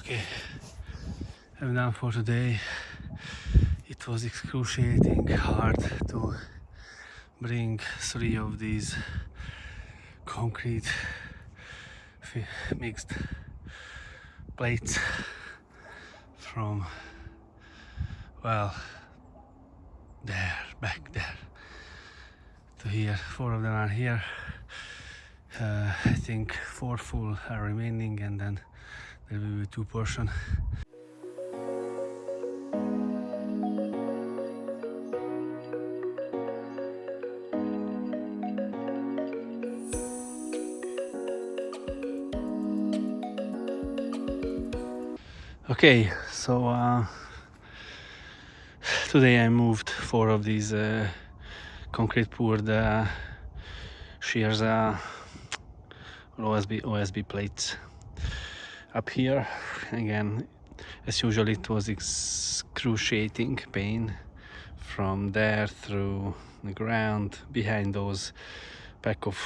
Okay, I'm done for today. It was excruciating hard to bring 3 of these concrete mixed plates from, well, there, back there to here. 4 of them are here. I think 4 full are remaining, and then there will be 2 portion. Okay, so today I moved 4 of these concrete poured shears OSB plates up here. Again, as usual, it was excruciating pain from there through the ground, behind those pack of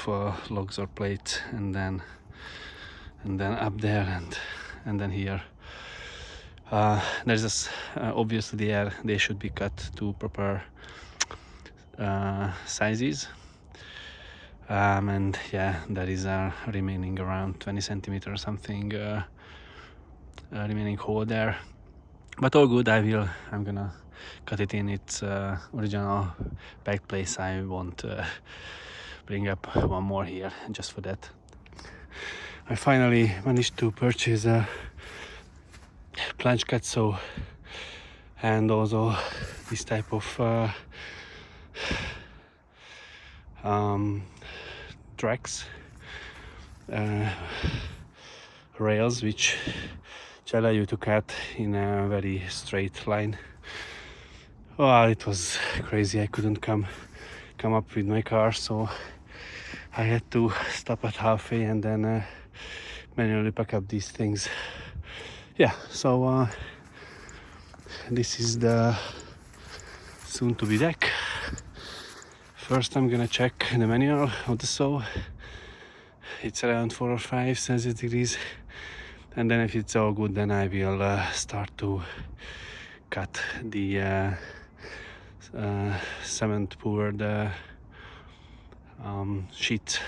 logs or plates, and then up there, and then here. There's this obviously they should be cut to proper sizes, and yeah, there is a remaining around 20 centimeter or something remaining hole there, but all good. I'm gonna cut it in its original back place. I won't bring up one more here just for that. I finally managed to purchase a planche cut saw and also this type of tracks, rails which allow you to cut in a very straight line. Well, it was crazy. I couldn't come up with my car, so I had to stop at halfway and then manually pack up these things. Yeah, so this is the soon to be deck. First I'm gonna check the manual of the saw. It's around 4 or 5 Celsius degrees, and then if it's all good, then I will start to cut the cement poured sheet.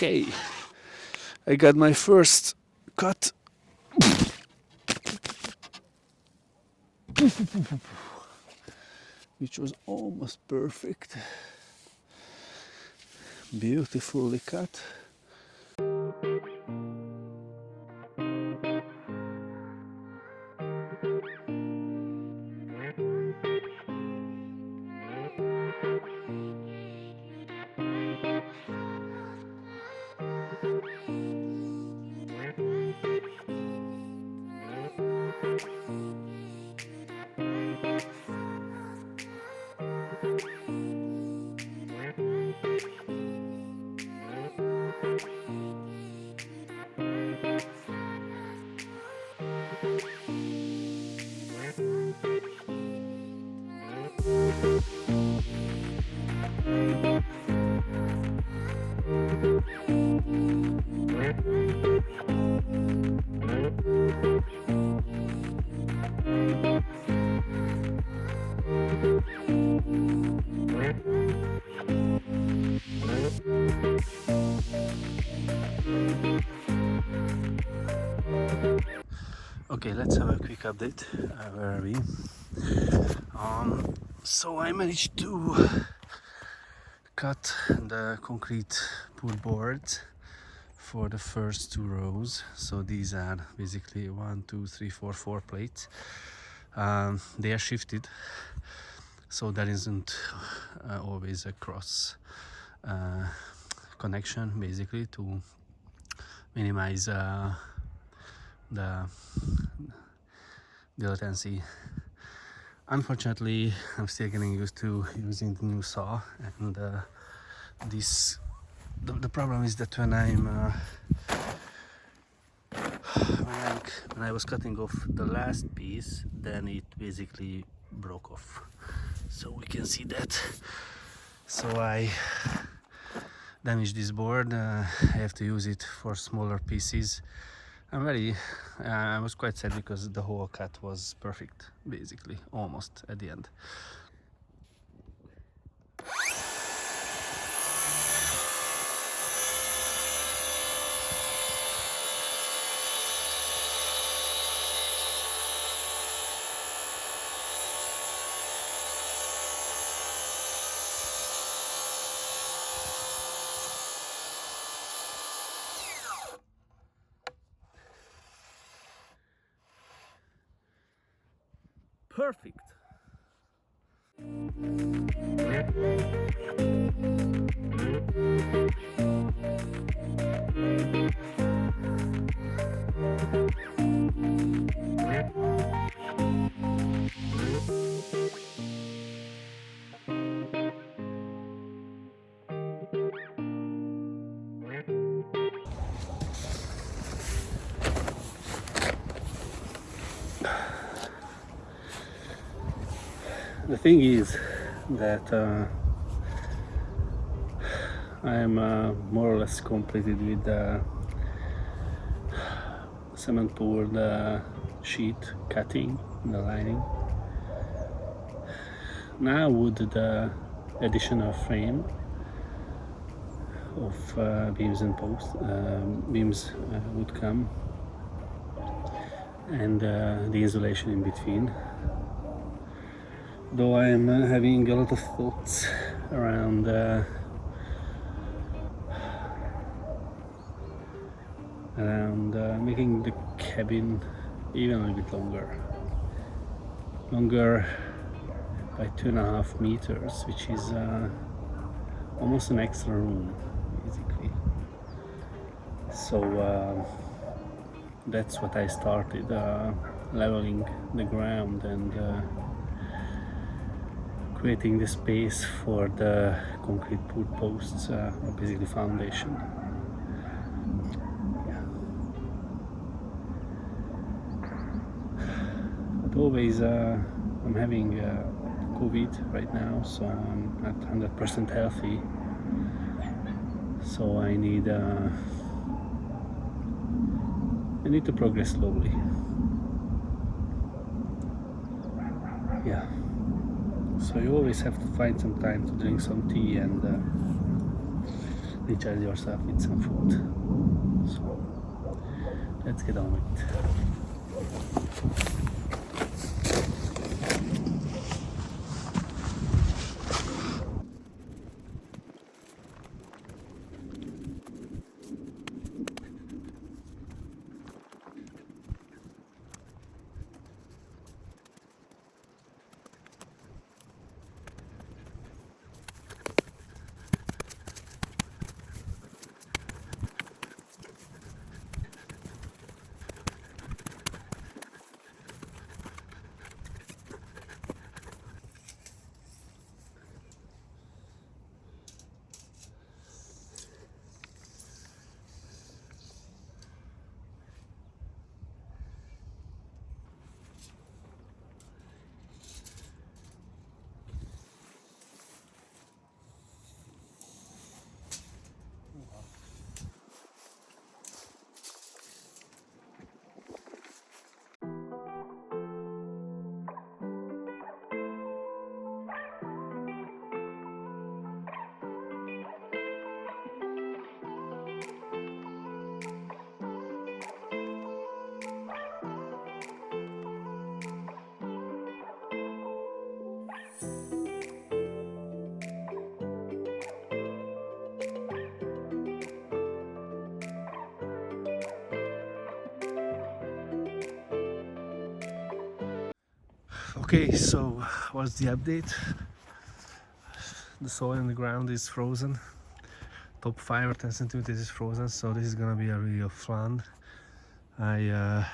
Okay, I got my first cut. Which was almost perfect. Beautifully cut. Okay, let's have a quick update. Where are we? So I managed to cut the concrete pool boards for the first 2 rows. So these are basically 1, 2, 3, 4, 4 plates. They are shifted, so there isn't always a cross connection, basically, to minimize the latency. Unfortunately, I'm still getting used to using the new saw, and the problem is that when I was cutting off the last piece, then it basically broke off. So we can see that. So I damaged this board. I have to use it for smaller pieces. I was quite sad because the whole cut was perfect, basically, almost at the end. Perfect. The thing is that I am more or less completed with the cement poured sheet cutting the lining. Now would the additional frame of beams and posts would come, and the insulation in between. Though I am having a lot of thoughts around making the cabin even a little bit longer by 2.5 meters, which is almost an extra room, basically. So that's what I started, leveling the ground and creating the space for the concrete pool posts, or basically foundation. But always I'm having COVID right now, so I'm not 100% healthy, so I need to progress slowly. Yeah. So you always have to find some time to drink some tea and recharge yourself with some food. So let's get on with it. Okay, so what's the update? The soil in the ground is frozen. Top 5 or 10 centimeters is frozen, so this is gonna be a real fun. I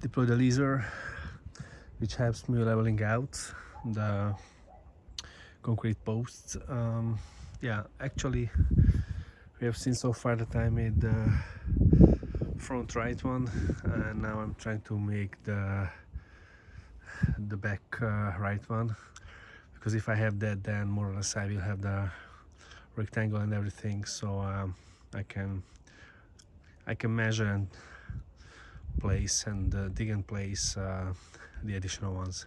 deployed a laser which helps me leveling out the concrete posts. Yeah, actually we have seen so far that I made the front right one, and now I'm trying to make the back right one, because if I have that, then more or less I will have the rectangle and everything, so I can measure and place and dig and place the additional ones.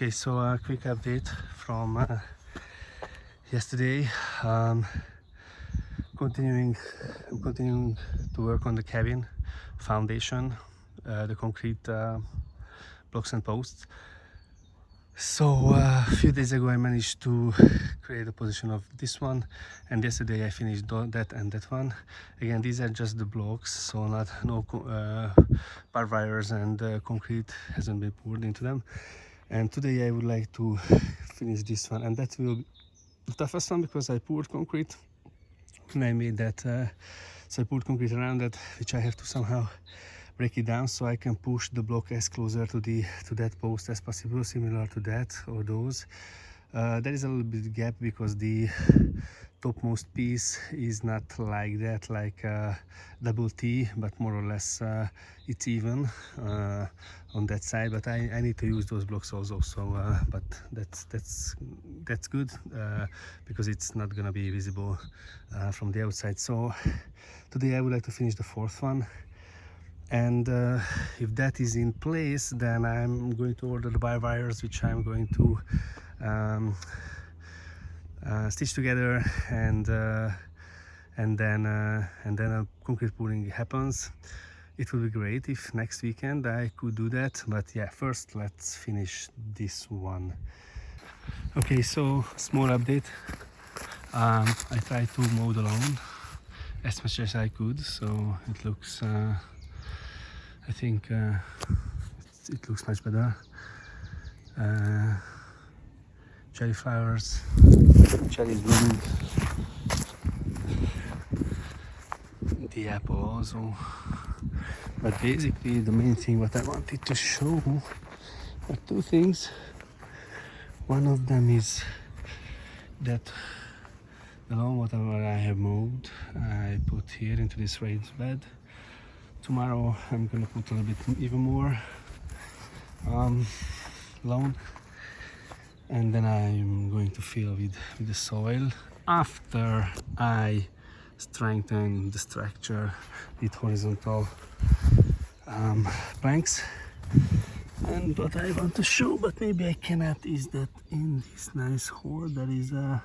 Okay, so a quick update from yesterday. I'm continuing to work on the cabin foundation, the concrete blocks and posts. So a few days ago I managed to create a position of this one, and yesterday I finished that and that one. Again, these are just the blocks, so no barbed wires and concrete hasn't been poured into them. And today I would like to finish this one, and that will be the toughest one because I poured concrete and I made that, so I poured concrete around that, which I have to somehow break it down so I can push the block as closer to that post as possible, similar to that or those. There is a little bit gap because the topmost piece is not like that, like double T, but more or less it's even on that side. But I need to use those blocks also, so but that's good because it's not gonna be visible from the outside. So today I would like to finish the fourth one, and if that is in place, then I'm going to order the barbed wires, which I'm going to stitch together, and then a concrete pouring happens. It would be great if next weekend I could do that, but yeah, first let's finish this one. Okay, so small update. I tried to mow the lawn as much as I could, so it looks I think it looks much better. Cherry flowers, cherries blooming, the apple also. But basically the main thing what I wanted to show are two things. One of them is that the lawn whatever I have mowed, I put here into this raised bed. Tomorrow I'm gonna put a little bit even more lawn, and then I'm going to fill with the soil after I strengthen the structure with horizontal planks. And what I want to show, but maybe I cannot, is that in this nice hole there is a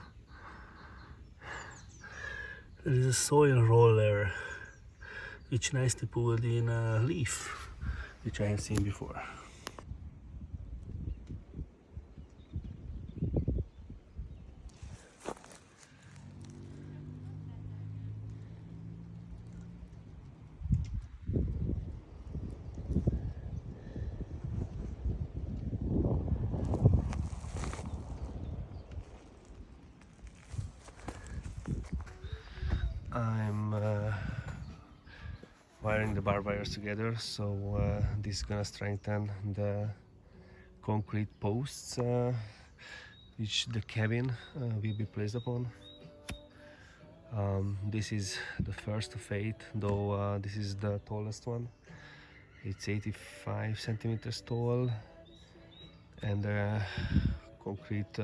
soil roller which nicely pulled in a leaf, which I have seen before. I'm wiring the barbed wires together, so this is gonna strengthen the concrete posts which the cabin will be placed upon. This is the first of 8, though this is the tallest one. It's 85 centimeters tall, and the concrete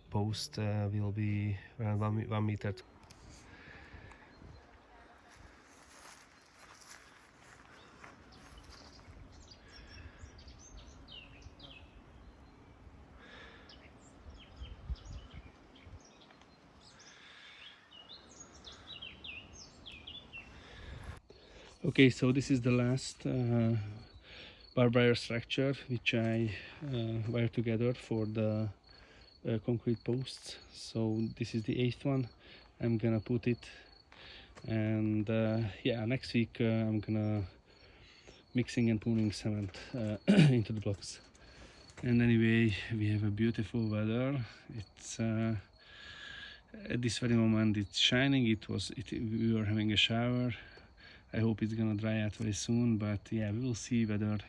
post will be around 1 meter. Okay, so this is the last barbed wire structure which I wired together for the concrete posts. So this is the 8th one. I'm gonna put it, and yeah, next week I'm gonna mixing and pouring cement into the blocks. And anyway, we have a beautiful weather. It's at this very moment it's shining. We were having a shower. I hope it's gonna dry out very soon, but yeah, we will see whether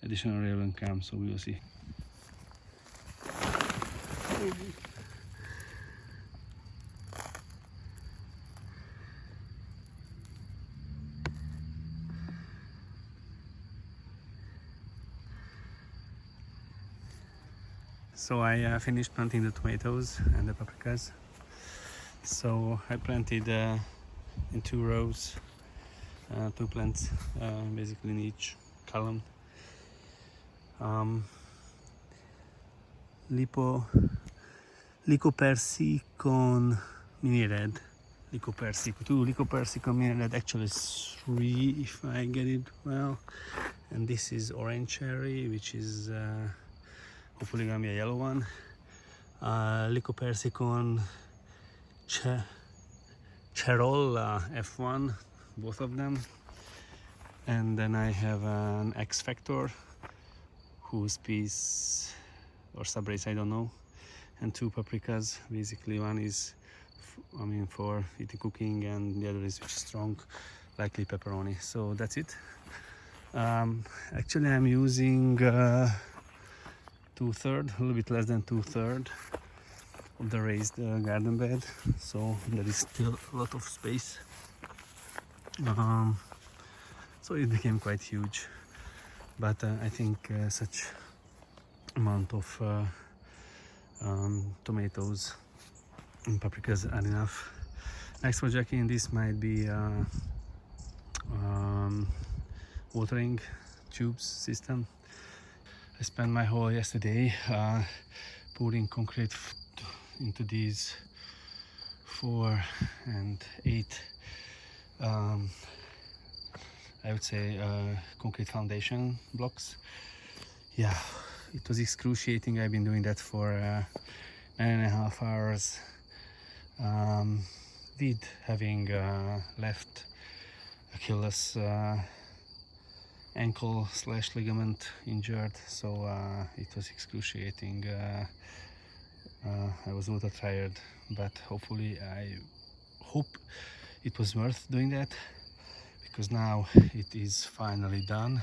additional rain will come, so we will see. So I finished planting the tomatoes and the paprikas. So I planted in 2 rows, 2 plants, basically in each column. Lycopersicon mini red, Lycopersicon 2, Lycopersicon mini red, actually 3 if I get it well. And this is orange cherry, which is hopefully gonna be a yellow one. Lycopersicon Cherolla F1, both of them. And then I have an X Factor, whose piece or subrace I don't know, and 2 paprikas. Basically, one is for eating cooking, and the other is strong, likely pepperoni. So that's it. Actually, I'm using 2/3, a little bit less than 2/3 of the raised garden bed, so there is still a lot of space. So it became quite huge, but I think such amount of tomatoes and paprikas are enough. Next project in this might be watering tubes system. I spent my whole yesterday pouring concrete into these 4 and 8 I would say concrete foundation blocks. Yeah, it was excruciating. I've been doing that for 9.5 hours with having left Achilles ankle / ligament injured, so it was excruciating. I was a little tired, but I hope it was worth doing that, because now it is finally done.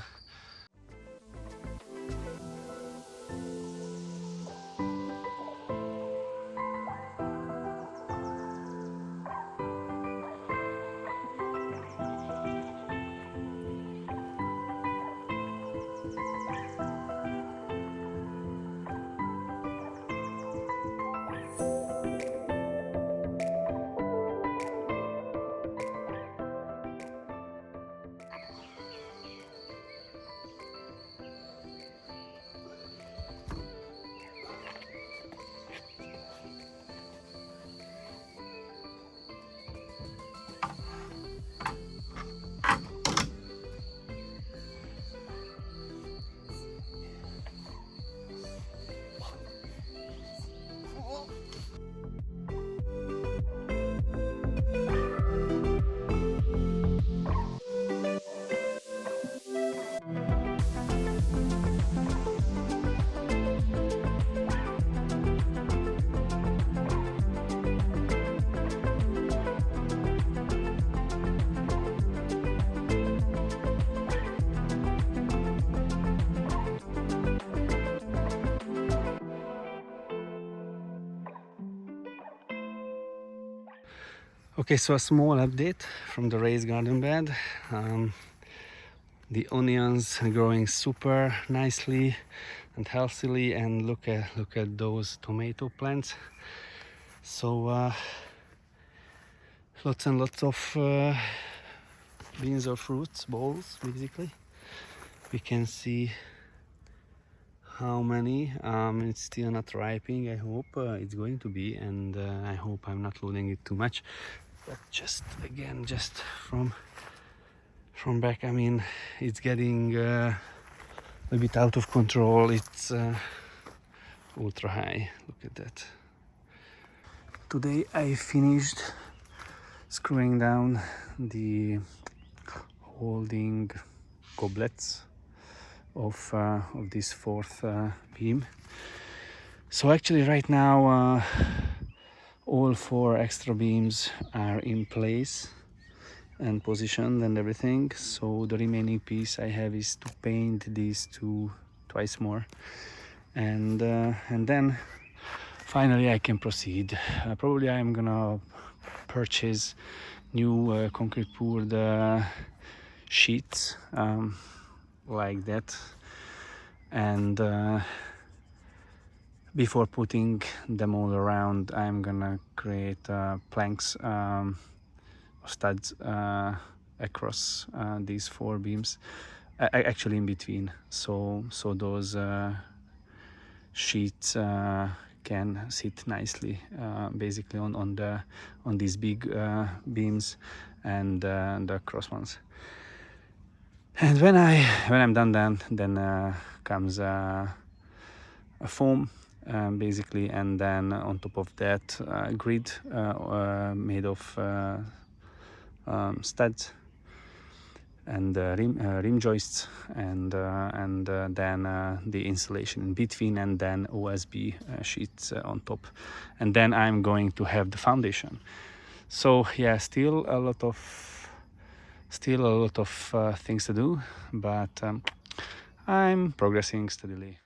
Okay, so a small update from the raised garden bed. The onions are growing super nicely. healthily. And look at those tomato plants. So lots and lots of beans or fruits bowls. Basically, we can see how many. It's still not ripening. I hope it's going to be, and I hope I'm not loading it too much. But just from back, I mean, it's getting a bit out of control. It's ultra high. Look at that. Today I finished screwing down the holding goblets of this fourth beam. So actually right now all 4 extra beams are in place and positioned and everything. So the remaining piece I have is to paint these 2 twice more, and then finally I can proceed. Probably I'm gonna purchase new concrete poured sheets like that, and before putting them all around, I'm gonna create planks, studs across these 4 beams, actually in between, so those sheets can sit nicely basically on these big beams and the cross ones. And when I'm done, then comes a foam basically, and then on top of that grid made of studs and rim joists, and then the insulation in between, and then OSB sheets on top, and then I'm going to have the foundation. So yeah, still a lot of things to do, but I'm progressing steadily.